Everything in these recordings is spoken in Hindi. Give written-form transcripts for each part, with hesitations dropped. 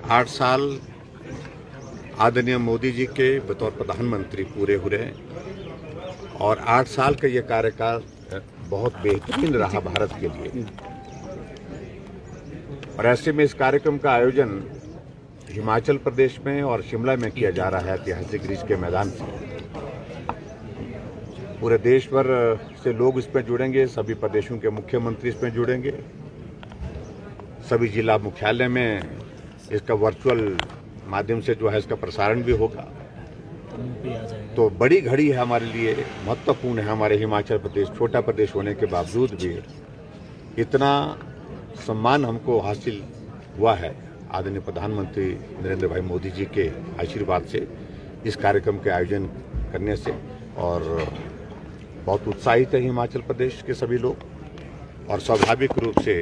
8 साल आदरणीय मोदी जी के बतौर प्रधानमंत्री पूरे हुए और 8 साल का ये कार्यकाल बहुत बेहतरीन रहा भारत के लिए। और ऐसे में इस कार्यक्रम का आयोजन हिमाचल प्रदेश में और शिमला में किया जा रहा है, ऐतिहासिक रिज के मैदान से। पूरे देश भर से लोग इसमें जुड़ेंगे, सभी प्रदेशों के मुख्यमंत्री इसमें जुड़ेंगे, सभी जिला मुख्यालय में इसका वर्चुअल माध्यम से जो है इसका प्रसारण भी होगा। तो बड़ी घड़ी है हमारे लिए, महत्वपूर्ण है। हमारे हिमाचल प्रदेश छोटा प्रदेश होने के बावजूद भी इतना सम्मान हमको हासिल हुआ है आदरणीय प्रधानमंत्री नरेंद्र भाई मोदी जी के आशीर्वाद से, इस कार्यक्रम के आयोजन करने से। और बहुत उत्साहित है हिमाचल प्रदेश के सभी लोग, और स्वाभाविक रूप से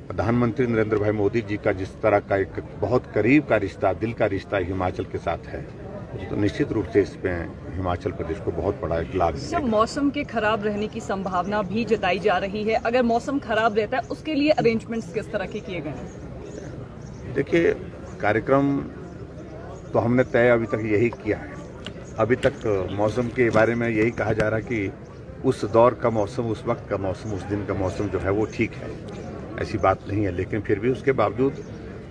प्रधानमंत्री नरेंद्र भाई मोदी जी का जिस तरह का एक बहुत करीब का रिश्ता, दिल का रिश्ता हिमाचल के साथ है, तो निश्चित रूप से इसमें हिमाचल प्रदेश को बहुत बड़ा एक लाभ मिलेगा। मौसम के खराब रहने की संभावना भी जताई जा रही है। अगर मौसम खराब रहता है उसके लिए अरेंजमेंट्स किस तरह के किए गए हैं? देखिए, कार्यक्रम तो हमने तय अभी तक यही किया है। अभी तक मौसम के बारे में यही कहा जा रहा है कि उस दौर का मौसम, उस वक्त का मौसम, उस दिन का मौसम जो है वो ठीक है, ऐसी बात नहीं है। लेकिन फिर भी उसके बावजूद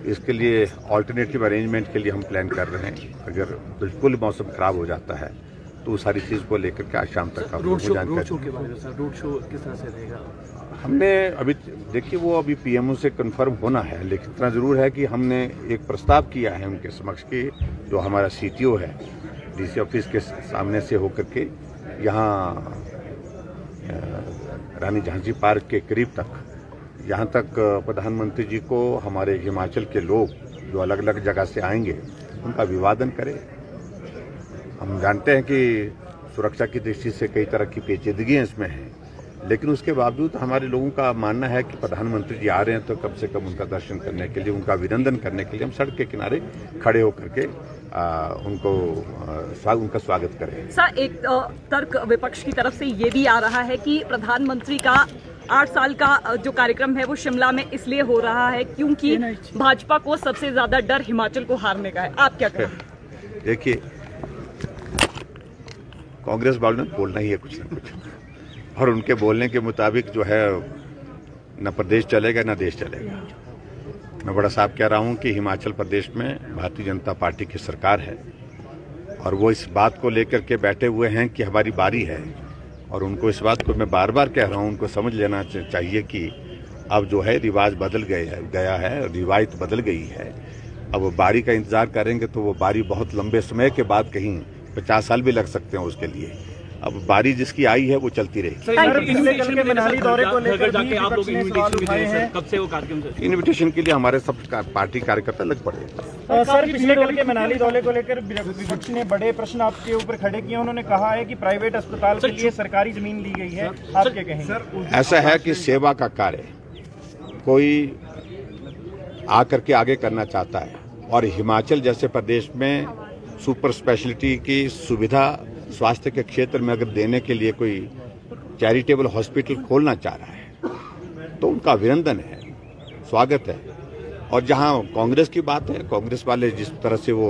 इसके लिए ऑल्टरनेटिव अरेंजमेंट के लिए हम प्लान कर रहे हैं। अगर बिल्कुल मौसम खराब हो जाता है तो सारी चीज़ को लेकर के आज शाम तक रोड शो किस तरह से रहेगा? हमने अभी देखिए वो अभी पीएमओ से कंफर्म होना है, लेकिन इतना जरूर है कि हमने एक प्रस्ताव किया है उनके समक्ष कि जो हमारा सीटीओ है डीसी ऑफिस के सामने से होकर के यहाँ रानी झांसी पार्क के करीब तक, यहाँ तक प्रधानमंत्री जी को हमारे हिमाचल के लोग जो अलग अलग जगह से आएंगे उनका अभिवादन करें। हम जानते हैं कि सुरक्षा की दृष्टि से कई तरह की पेचीदगियां इसमें हैं, लेकिन उसके बावजूद हमारे लोगों का मानना है कि प्रधानमंत्री जी आ रहे हैं तो कम से कम उनका दर्शन करने के लिए, उनका अभिनंदन करने के लिए हम सड़क के किनारे खड़े होकर के उनका स्वागत करें। सर, एक तर्क विपक्ष की तरफ से ये भी आ रहा है कि प्रधानमंत्री का 8 साल का जो कार्यक्रम है वो शिमला में इसलिए हो रहा है क्योंकि भाजपा को सबसे ज्यादा डर हिमाचल को हारने का है। आप क्या कहें? देखिए, कांग्रेस वालों ने बोलना ही है कुछ न कुछ, और उनके बोलने के मुताबिक जो है न प्रदेश चलेगा न देश चलेगा। मैं बड़ा साफ कह रहा हूं कि हिमाचल प्रदेश में भारतीय जनता पार्टी की सरकार है और वो इस बात को लेकर के बैठे हुए हैं कि हमारी बारी है। और उनको इस बात को मैं बार बार कह रहा हूं, उनको समझ लेना चाहिए कि अब जो है रिवाज बदल गया है, रिवायत बदल गई है। अब वो बारी का इंतजार करेंगे तो वो बारी बहुत लंबे समय के बाद, कहीं 50 साल भी लग सकते हैं उसके लिए। अब बारी जिसकी आई है वो चलती रहेगी। इन्विटेशन के लिए हमारे सब पार्टी कार्यकर्ता लग पड़े। सर, पिछले कल के मनाली दौरे को लेकर विपक्ष ने बड़े प्रश्न आपके ऊपर खड़े किए। उन्होंने कहा है कि प्राइवेट अस्पताल के लिए सरकारी जमीन ली गई है, आप क्या कहेंगे? ऐसा है कि सेवा का कार्य कोई आकर के आगे करना चाहता है, और हिमाचल जैसे प्रदेश में सुपर स्पेशलिटी की सुविधा स्वास्थ्य के क्षेत्र में अगर देने के लिए कोई चैरिटेबल हॉस्पिटल खोलना चाह रहा है तो उनका अभिनंदन है, स्वागत है। और जहां कांग्रेस की बात है, कांग्रेस वाले जिस तरह से वो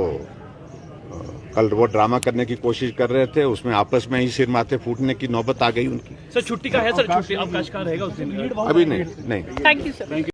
कल वो ड्रामा करने की कोशिश कर रहे थे, उसमें आपस में ही सिर माथे फूटने की नौबत आ गई उनकी। सर, छुट्टी का है सर, छुट्टी अवकाश का रहेगा उस दिन? अभी नहीं। Thank you sir.